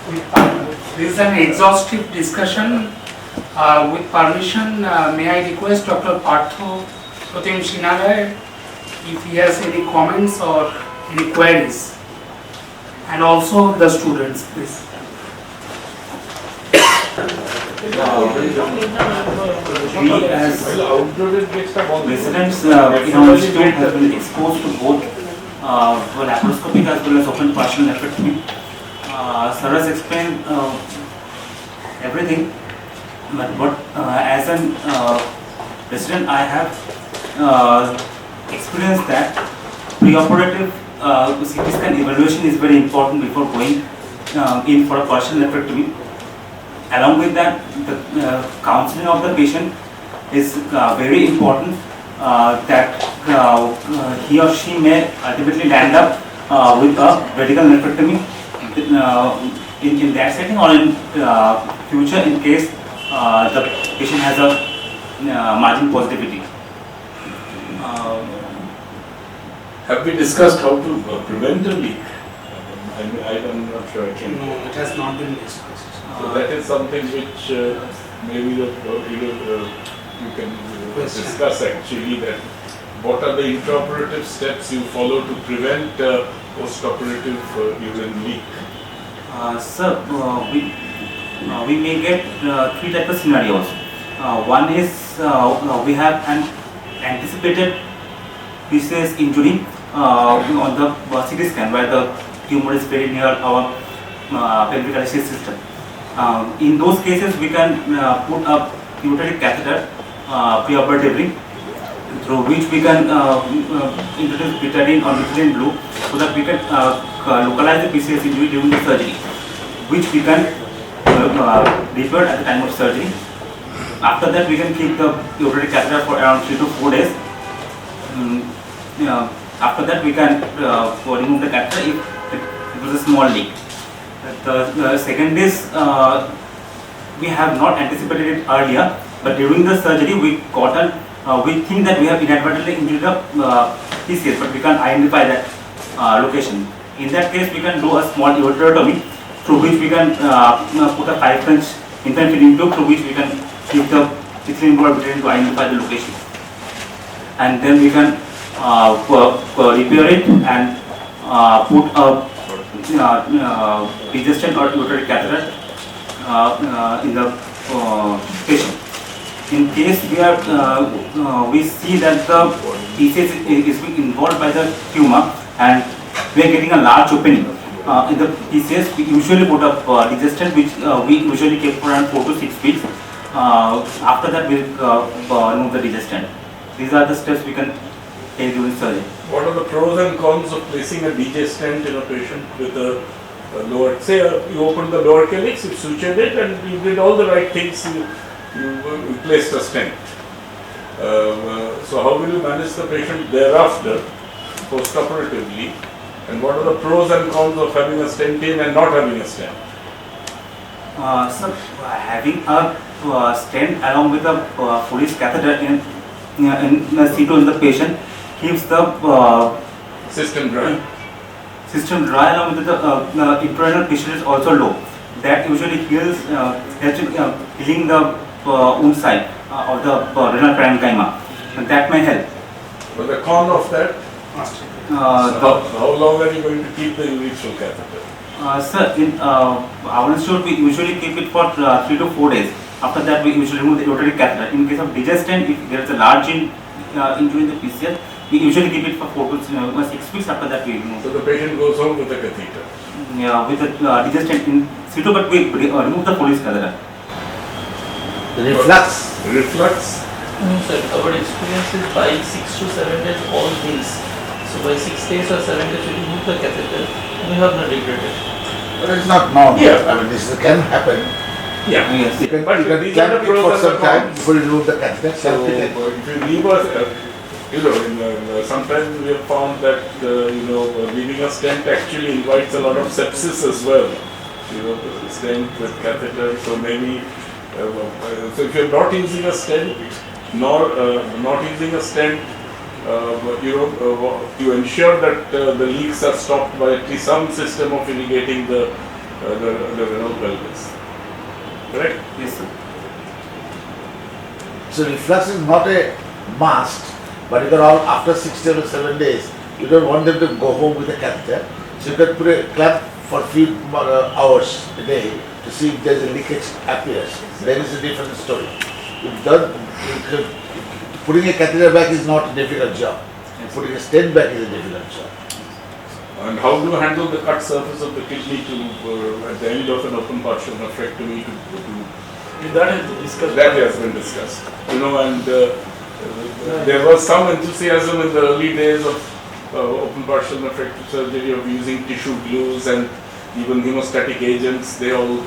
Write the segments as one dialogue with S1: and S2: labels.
S1: This is an exhaustive discussion. With permission, may I request Dr. Partha Pratim if he has any comments or any queries, and also the students, please.
S2: We as residents in our institute have been exposed to both laparoscopic as well as open partial nephrectomy. Sir has explained everything, but as a resident I have experienced that preoperative CT scan evaluation is very important before going in for a partial nephrectomy. Along with that, the counseling of the patient is very important, that he or she may ultimately land up with a radical nephrectomy in that setting, or in future in case the patient has a margin positivity.
S3: Have we discussed how to prevent a leak? I'm not sure I can.
S1: No, it has not been discussed.
S3: So that is something which maybe you can discuss actually, that what are the intraoperative steps you follow to prevent post-operative urine leak?
S2: Sir, we may get three types of scenarios. One is we have an anticipated PCS injury on the CT scan where the tumor is very near our pelvic digestive system. In those cases, we can put a ureteric catheter preoperatively, through which we can introduce betadine or methylene blue, so that we can localize the PCS injury during the surgery, which we can repair at the time of surgery. After that, we can keep the ureteric catheter for around 3 to 4 days. After that, we can remove the catheter if it was a small leak. The second is we have not anticipated it earlier, but during the surgery we think that we have inadvertently injured the PCS, but we can't identify that location. In that case, we can do a small ureterotomy, through which we can put a 5-French infant feeding tube, through which we can keep the methylene blue to identify the location, and then we can repair it and put a degestant or ureteric catheter in the patient. In case we see that the PCS is being involved by the tumor and we are getting a large opening in the PCS, we usually put a degestant, which we usually keep for around 4 to 6 weeks. After that, we remove the degestant. These are the steps we can take during surgery.
S3: What are the pros and cons of placing a degestant in a patient with a lower, say you opened the lower calyx, you sutured it, and you did all the right things, you placed a stent. So how will you manage the patient thereafter, post-operatively, and what are the pros and cons of having a stent in and not having a stent?
S2: So having a stent along with a Foley's catheter in the C2 in the patient keeps the
S3: system dry.
S2: Along with the internal pressure is also low. That usually helps healing the wound side of the renal parenchyma, and that may help.
S3: But the con of that? How long are you going to keep the urethral catheter?
S2: Sir, in our institute we usually keep it for 3 to 4 days. After that, we usually remove the ureteric catheter. In case of degestant, if there is a large injury in the PCS, we usually keep it for 4 to 6 weeks. After that, we remove.
S3: So the patient goes home with a catheter?
S2: Yeah, with the degestant in situ, but we remove the Foley's catheter.
S4: Reflux?
S3: Reflux?
S5: No sir, our experience is by 6 to 7 days all things. So by 6 days or 7 days we remove the catheter and we have not regretted.
S4: But it's not normal.
S3: Yeah.
S4: I mean, this can happen.
S3: Yeah.
S2: Yes.
S4: You can
S3: But
S4: keep
S3: these are the
S4: it
S3: pros
S4: for
S3: and
S4: some
S3: the
S4: time
S3: cons.
S4: before you remove the catheter.
S3: So if you leave us, sometimes we have found that leaving a stent actually invites a lot of sepsis as well. Stent with catheter, so maybe so if you're not using a stent, nor not using a stent, you ensure that the leaks are stopped by at least some system of irrigating the the renal pelvis. Correct?
S2: Yes, sir.
S4: So reflux is not a must, but if they're all after 6 or 7 days, you don't want them to go home with a catheter. So you can put a clamp for few hours a day to see if there's a leakage appears. Then it's a different story. Putting a catheter back is not a difficult job.
S2: Yes.
S4: Putting a stent back is a difficult job.
S3: And how do you handle the cut surface of the kidney to at the end of an open partial nephrectomy
S5: That is discussed.
S3: that has been discussed. You know, and there was some enthusiasm in the early days of open partial nephrectomy surgery of using tissue glues and even hemostatic agents. They all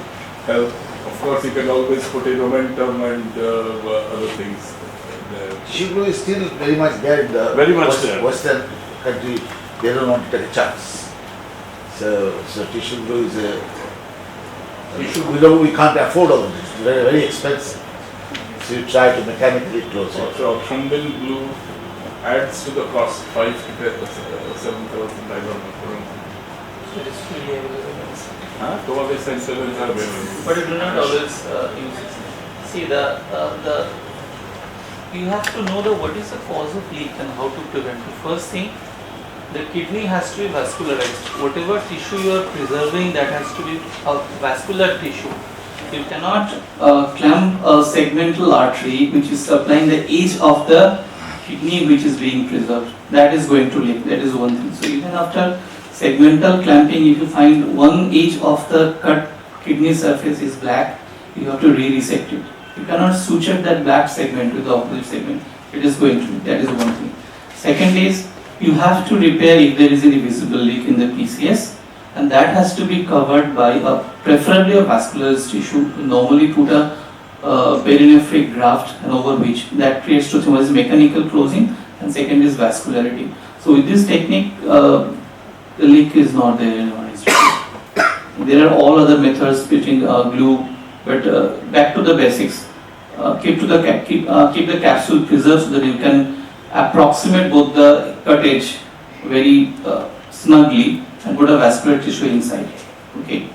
S3: help. Of course, you can always put in momentum and other things.
S4: Tissue glue is still very much there in the
S3: Very much there.
S4: Western country. They don't want to take a chance. So tissue glue is a we can't afford all of this. It's very, very expensive. So you try to mechanically close it.
S3: So thrombin glue adds to the cost 5 to 7,000. I don't know.
S5: It is freely available.
S3: To always send 7 are available.
S5: But you do not always use it. See you have to know what is the cause of leak and how to prevent it. First thing, the kidney has to be vascularized. Whatever tissue you are preserving, that has to be a vascular tissue. You cannot clamp a segmental artery which is supplying the edge of the kidney which is being preserved. That is going to leak. That is one thing. So even after segmental clamping, if you find one edge of the cut kidney surface is black, you have to re-resect it. You cannot suture that black segment with the opposite segment. It is going to leak. That is one thing. Second is, you have to repair if there is any visible leak in the PCS, and that has to be covered by preferably a vascularized tissue. Normally put a perinephric graft and over which that creates two things. One is mechanical closing and second is vascularity. So with this technique, the leak is not there in our institute. There are all other methods between glue, but back to the basics. Keep the capsule preserved so that you can approximate both the cut edge very snugly and put a vascular tissue inside. Okay.